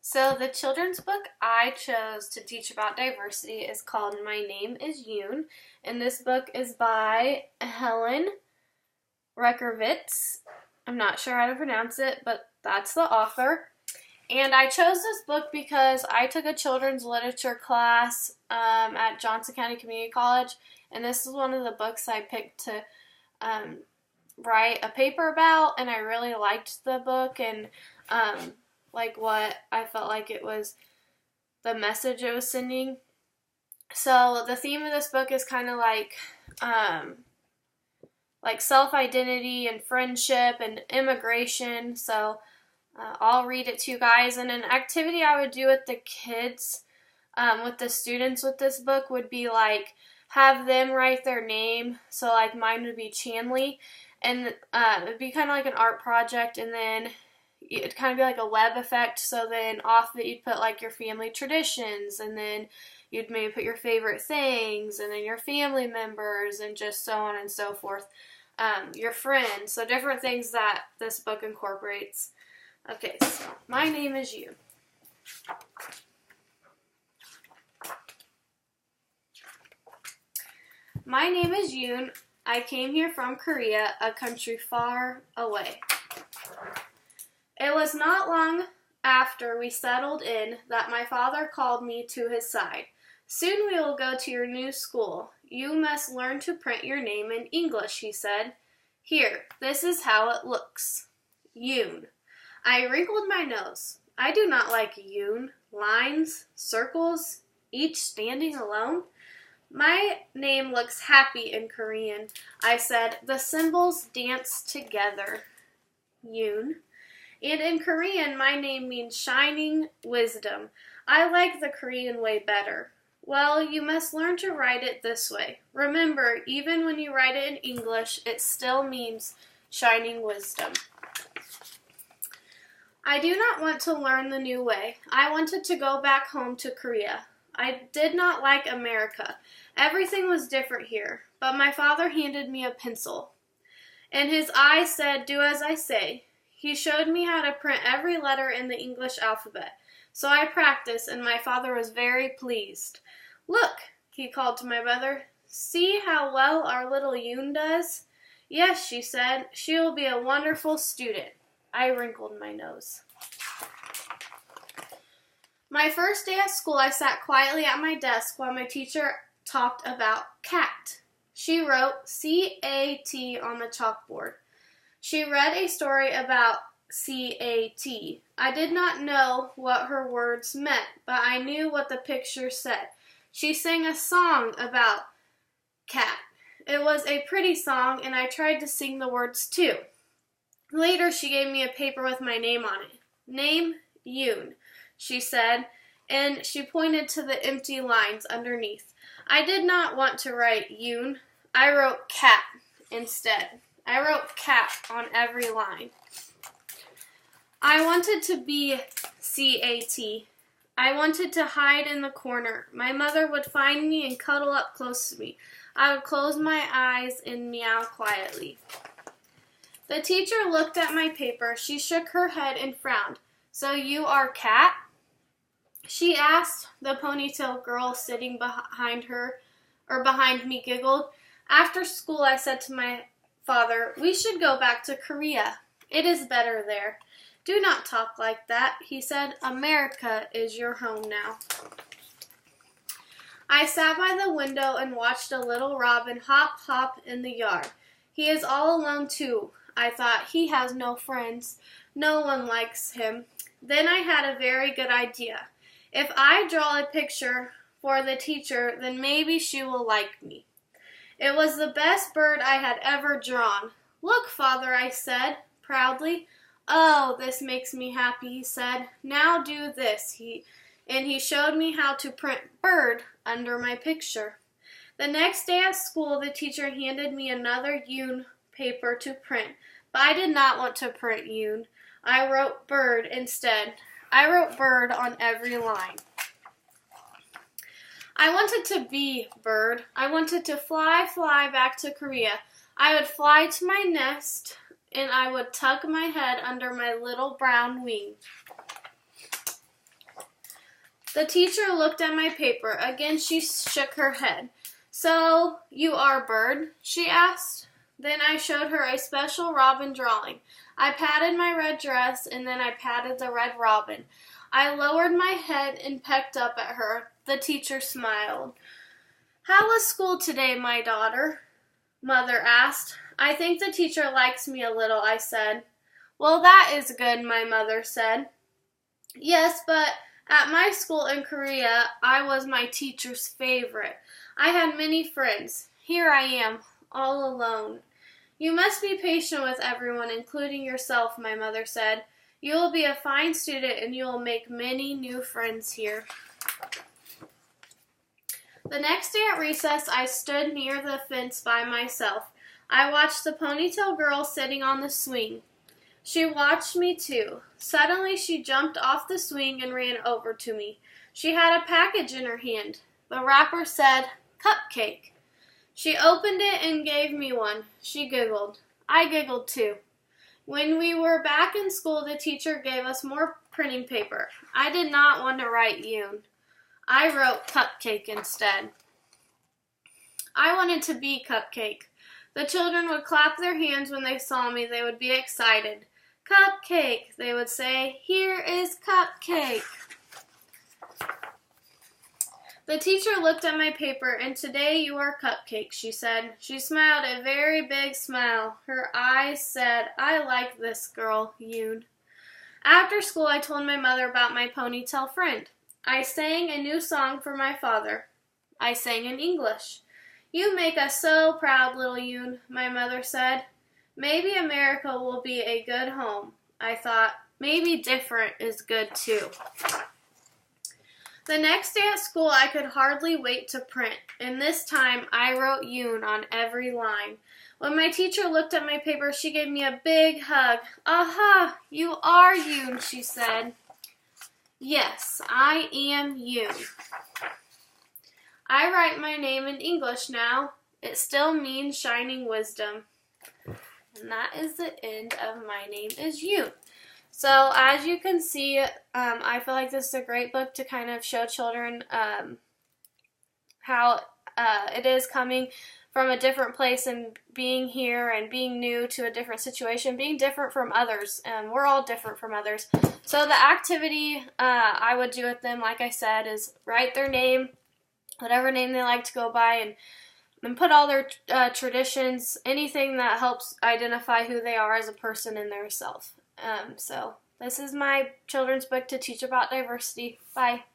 So the children's book I chose to teach about diversity is called My Name is Yoon, and this book is by Helen Recorvits. I'm not sure how to pronounce it, but that's the author. And I chose this book because I took a children's literature class at Johnson County Community College, and this is one of the books I picked to write a paper about, and I really liked the book and like what I felt like it was the message it was sending. So the theme of this book is kind of like self-identity and friendship and immigration. So I'll read it to you guys. And an activity I would do with the kids, with the students with this book would be like have them write their name. So like mine would be Chanley, and it would be kind of like an art project, and then it'd kind of be like a web effect. So then off it you'd put like your family traditions, and then you'd maybe put your favorite things, and then your family members, and just so on and so forth. Your friends, so different things that this book incorporates. Okay, so my name is Yoon. My name is Yoon. I came here from Korea, a country far away. It was not long after we settled in that my father called me to his side. Soon we will go to your new school. You must learn to print your name in English, he said. Here, this is how it looks. Yoon. I wrinkled my nose. I do not like Yoon. Lines, circles, each standing alone. My name looks happy in Korean. I said, the symbols dance together. Yoon. And in Korean, my name means shining wisdom. I like the Korean way better. Well, you must learn to write it this way. Remember, even when you write it in English, it still means shining wisdom. I do not want to learn the new way. I wanted to go back home to Korea. I did not like America. Everything was different here, but my father handed me a pencil, and his eyes said, do as I say. He showed me how to print every letter in the English alphabet. So I practiced, and my father was very pleased. Look, he called to my mother. See how well our little Yoon does? Yes, she said. She will be a wonderful student. I wrinkled my nose. My first day at school, I sat quietly at my desk while my teacher talked about cat. She wrote C-A-T on the chalkboard. She read a story about C-A-T. I did not know what her words meant, but I knew what the picture said. She sang a song about cat. It was a pretty song, and I tried to sing the words too. Later, she gave me a paper with my name on it. Name, Yoon, she said, and she pointed to the empty lines underneath. I did not want to write Yoon. I wrote cat instead. I wrote cat on every line. I wanted to be C-A-T. I wanted to hide in the corner. My mother would find me and cuddle up close to me. I would close my eyes and meow quietly. The teacher looked at my paper. She shook her head and frowned. So you are cat? She asked. The ponytail girl sitting behind me giggled. After school, I said to my father, we should go back to Korea. It is better there. Do not talk like that, he said. America is your home now. I sat by the window and watched a little robin hop, hop in the yard. He is all alone too, I thought. He has no friends. No one likes him. Then I had a very good idea. If I draw a picture for the teacher, then maybe she will like me. It was the best bird I had ever drawn. Look, Father, I said proudly. Oh, this makes me happy, he said. Now do this, and he showed me how to print bird under my picture. The next day at school, the teacher handed me another Yoon paper to print, but I did not want to print Yoon. I wrote bird instead. I wrote bird on every line. I wanted to be bird. I wanted to fly, fly back to Korea. I would fly to my nest, and I would tuck my head under my little brown wing. The teacher looked at my paper. Again, she shook her head. So, you are a bird? She asked. Then I showed her a special robin drawing. I patted my red dress, and then I patted the red robin. I lowered my head and pecked up at her. The teacher smiled. How was school today, my daughter? Mother asked. I think the teacher likes me a little, I said. Well, that is good, my mother said. Yes, but at my school in Korea, I was my teacher's favorite. I had many friends. Here I am, all alone. You must be patient with everyone, including yourself, my mother said. You will be a fine student and you will make many new friends here. The next day at recess, I stood near the fence by myself. I watched the ponytail girl sitting on the swing. She watched me too. Suddenly, she jumped off the swing and ran over to me. She had a package in her hand. The wrapper said, "Cupcake." She opened it and gave me one. She giggled. I giggled too. When we were back in school, the teacher gave us more printing paper. I did not want to write Yoon. I wrote Cupcake instead. I wanted to be Cupcake. The children would clap their hands when they saw me. They would be excited. Cupcake, they would say. Here is Cupcake. The teacher looked at my paper, and today you are Cupcake, she said. She smiled a very big smile. Her eyes said, I like this girl, Yoon. After school, I told my mother about my ponytail friend. I sang a new song for my father. I sang in English. You make us so proud, little Yoon, my mother said. Maybe America will be a good home. I thought, maybe different is good too. The next day at school, I could hardly wait to print, and this time I wrote Yoon on every line. When my teacher looked at my paper, she gave me a big hug. Aha, you are Yoon, she said. Yes, I am Yoon. I write my name in English now. It still means shining wisdom. And that is the end of My Name is Yoon. So as you can see, I feel like this is a great book to kind of show children how it is coming from a different place and being here and being new to a different situation, being different from others. We're all different from others. So the activity I would do with them, like I said, is write their name, whatever name they like to go by, and put all their traditions, anything that helps identify who they are as a person and their self. So this is my children's book to teach about diversity. Bye.